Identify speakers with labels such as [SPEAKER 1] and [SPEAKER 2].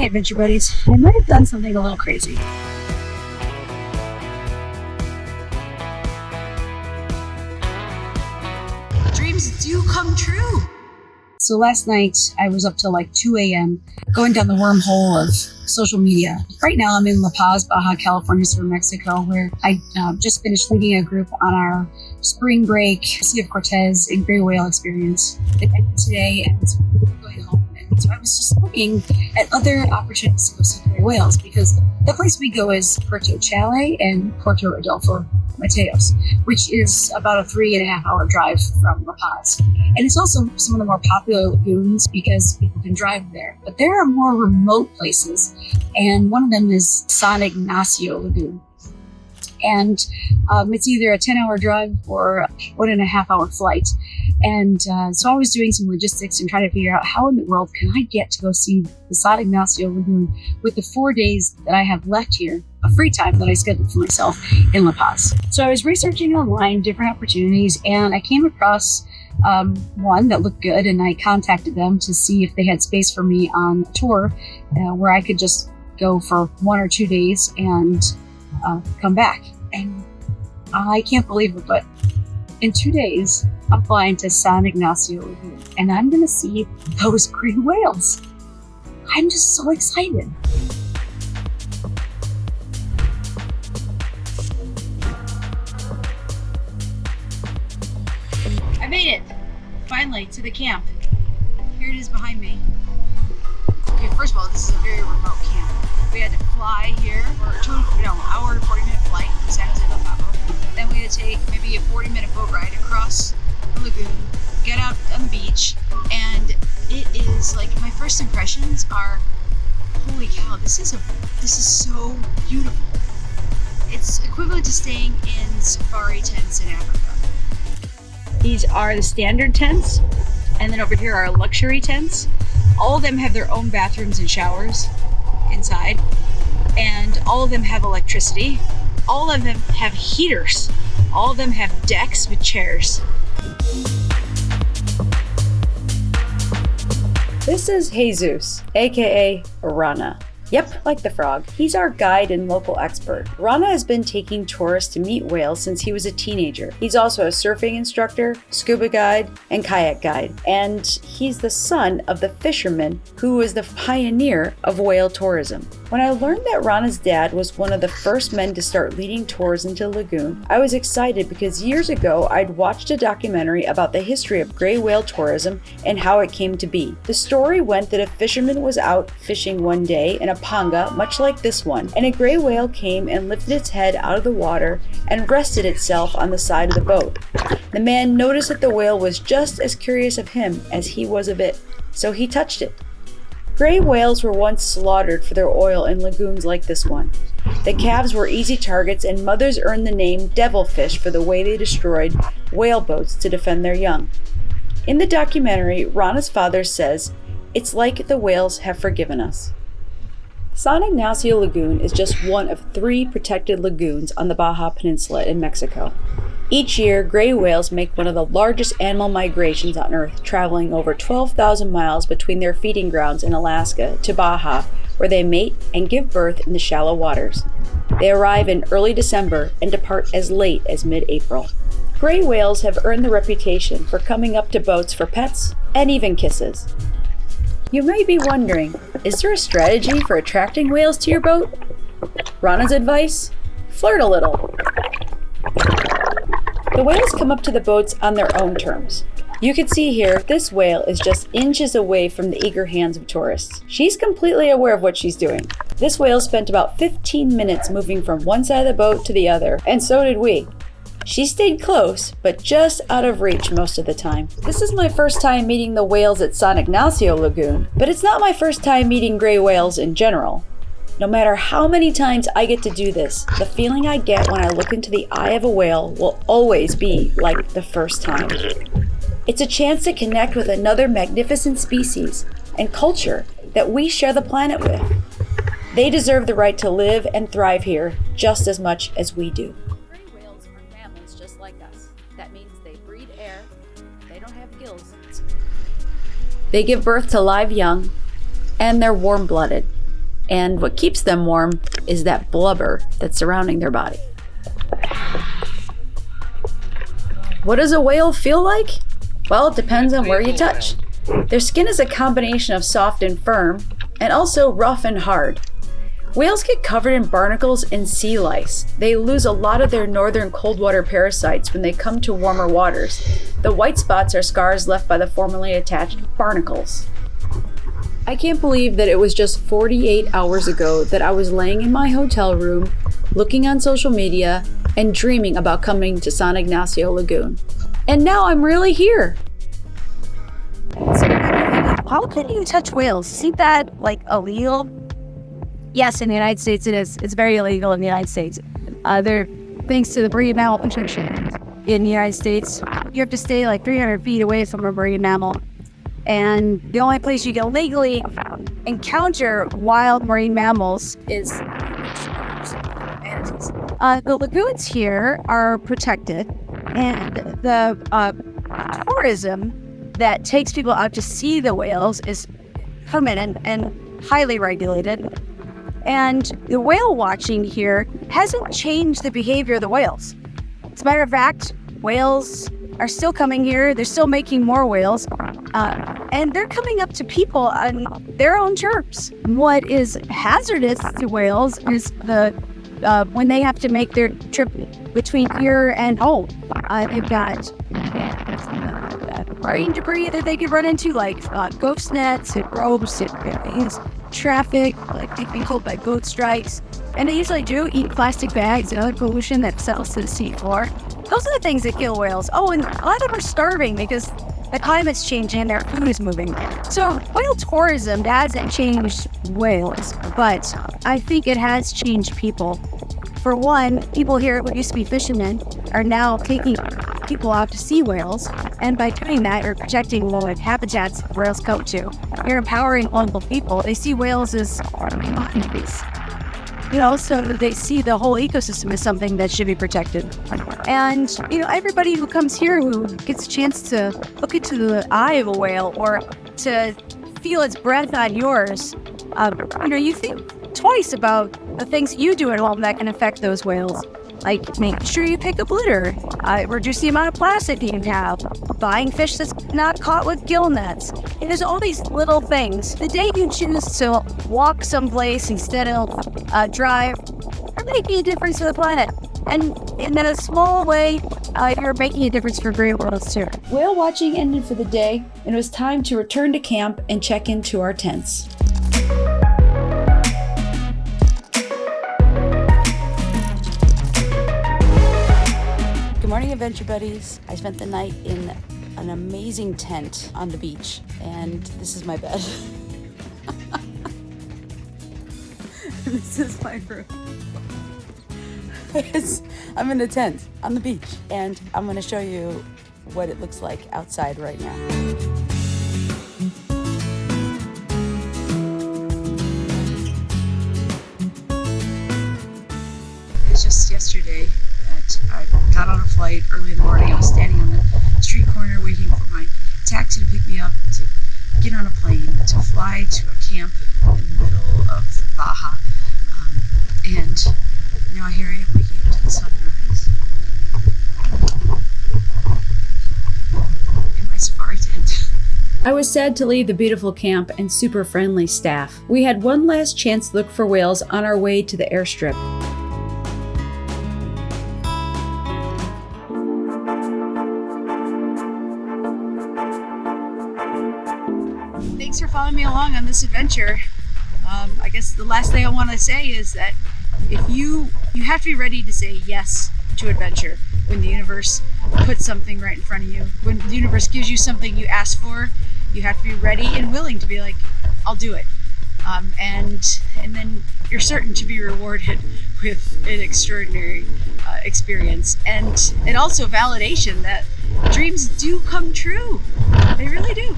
[SPEAKER 1] Hey, Adventure Buddies. I might have done something a little crazy. Dreams do come true. So last night, I was up till like 2 a.m. going down the wormhole of social media. Right now, I'm in La Paz, Baja California Sur, Mexico, where I just finished leading a group on our spring break Sea of Cortez and gray whale experience today, and going home. And so I was just looking at other opportunities to go see gray whales, because the place we go is Puerto Chale and Puerto Adolfo Mateos, which is about a 3.5-hour drive from La Paz. And it's also some of the more popular lagoons because people can drive there. But there are more remote places, and one of them is San Ignacio Lagoon. And it's either a 10-hour drive or a 1.5-hour flight. And so I was doing some logistics and trying to figure out how in the world can I get to go see the San Ignacio Lagoon with the 4 days that I have left here, a free time that I scheduled for myself in La Paz. So I was researching online different opportunities, and I came across one that looked good, and I contacted them to see if they had space for me on a tour where I could just go for 1 or 2 days and come back. And I can't believe it, but in 2 days, I'm flying to San Ignacio Lagoon, and I'm going to see those gray whales. I'm just so excited. I made it, finally, to the camp. Here it is behind me. Okay, first of all, this is a very remote camp. We had to fly here for an hour to 40-minute flight from San Jose del Cabo. Then we had to take maybe a 40-minute boat ride across the lagoon, get out on the beach, and it is like, my first impressions are, holy cow, this is so beautiful. It's equivalent to staying in safari tents in Africa. These are the standard tents, and then over here are luxury tents. All of them have their own bathrooms and showers inside, and all of them have electricity. All of them have heaters. All of them have decks with chairs.
[SPEAKER 2] This is Jesus, aka Rana. Yep, like the frog. He's our guide and local expert. Rana has been taking tourists to meet whales since he was a teenager. He's also a surfing instructor, scuba guide, and kayak guide. And he's the son of the fisherman who was the pioneer of whale tourism. When I learned that Rana's dad was one of the first men to start leading tours into Lagoon, I was excited because years ago I'd watched a documentary about the history of gray whale tourism and how it came to be. The story went that a fisherman was out fishing one day in a panga much like this one, and a gray whale came and lifted its head out of the water and rested itself on the side of the boat. The man noticed that the whale was just as curious of him as he was of it, so he touched it. Gray whales were once slaughtered for their oil in lagoons like this one. The calves were easy targets, and mothers earned the name devilfish for the way they destroyed whale boats to defend their young. In the documentary, Rana's father says, "It's like the whales have forgiven us." San Ignacio Lagoon is just one of 3 protected lagoons on the Baja Peninsula in Mexico. Each year, gray whales make one of the largest animal migrations on Earth, traveling over 12,000 miles between their feeding grounds in Alaska to Baja, where they mate and give birth in the shallow waters. They arrive in early December and depart as late as mid-April. Gray whales have earned the reputation for coming up to boats for pets and even kisses. You may be wondering, is there a strategy for attracting whales to your boat? Rana's advice? Flirt a little. The whales come up to the boats on their own terms. You can see here, this whale is just inches away from the eager hands of tourists. She's completely aware of what she's doing. This whale spent about 15 minutes moving from one side of the boat to the other, and so did we. She stayed close, but just out of reach most of the time. This is my first time meeting the whales at San Ignacio Lagoon, but it's not my first time meeting gray whales in general. No matter how many times I get to do this, the feeling I get when I look into the eye of a whale will always be like the first time. It's a chance to connect with another magnificent species and culture that we share the planet with. They deserve the right to live and thrive here just as much as we do. Gray whales are mammals just like us. That means they breathe air, they don't have gills. They give birth to live young, and they're warm-blooded. And what keeps them warm is that blubber that's surrounding their body. What does a whale feel like? Well, it depends on where you touch. Their skin is a combination of soft and firm, and also rough and hard. Whales get covered in barnacles and sea lice. They lose a lot of their northern cold water parasites when they come to warmer waters. The white spots are scars left by the formerly attached barnacles. I can't believe that it was just 48 hours ago that I was laying in my hotel room, looking on social media, and dreaming about coming to San Ignacio Lagoon. And now I'm really here.
[SPEAKER 1] How can you touch whales? Isn't that like illegal? Yes, in the United States it is. It's very illegal in the United States. Thanks to the marine mammal protection in the United States, you have to stay like 300 feet away from a marine mammal. And the only place you can legally encounter wild marine mammals is the lagoons here are protected, and the tourism that takes people out to see the whales is permanent and highly regulated. And the whale watching here hasn't changed the behavior of the whales. As a matter of fact, whales are still coming here. They're still making more whales. And they're coming up to people on their own terms. What is hazardous to whales is when they have to make their trip between here and home. They've got marine debris that they could run into, like ghost nets and ropes and traffic, like they've been killed by boat strikes. And they usually do eat plastic bags and other pollution that settles to the sea floor. Those are the things that kill whales. Oh, and a lot of them are starving because the climate's changing and their food is moving. So whale tourism hasn't changed whales, but I think it has changed people. For one, people here who used to be fishermen are now taking people out to see whales, and by doing that, you're protecting the habitats whales come to. You're empowering local people. They see whales as commodities, so they see the whole ecosystem as something that should be protected. And, everybody who comes here who gets a chance to look into the eye of a whale or to feel its breath on yours, you think twice about the things you do at home that can affect those whales. Like making sure you pick up litter, reduce the amount of plastic you have, buying fish that's not caught with gill nets. And there's all these little things. The day you choose to walk someplace instead of drive are making a difference to the planet. And in a small way, you're making a difference for great worlds too.
[SPEAKER 2] Whale watching ended for the day, and it was time to return to camp and check into our tents. Good morning, Adventure Buddies. I spent the night in an amazing tent on the beach, and this is my bed. This is my room. I'm in a tent on the beach, and I'm going to show you what it looks like outside right now.
[SPEAKER 1] It was just yesterday that I got on a flight early in the morning. I was standing on the street corner waiting for my taxi to pick me up to get on a plane to fly to a camp in the middle of Baja. And now here I am waking up to the sunrise in my safari tent.
[SPEAKER 2] I was sad to leave the beautiful camp and super friendly staff. We had one last chance to look for whales on our way to the airstrip.
[SPEAKER 1] Thanks for following me along on this adventure. I guess the last thing I want to say is that if you have to be ready to say yes to adventure when the universe puts something right in front of you. When the universe gives you something you ask for, you have to be ready and willing to be like, I'll do it. And then you're certain to be rewarded with an extraordinary experience, and also validation that dreams do come true. They really do.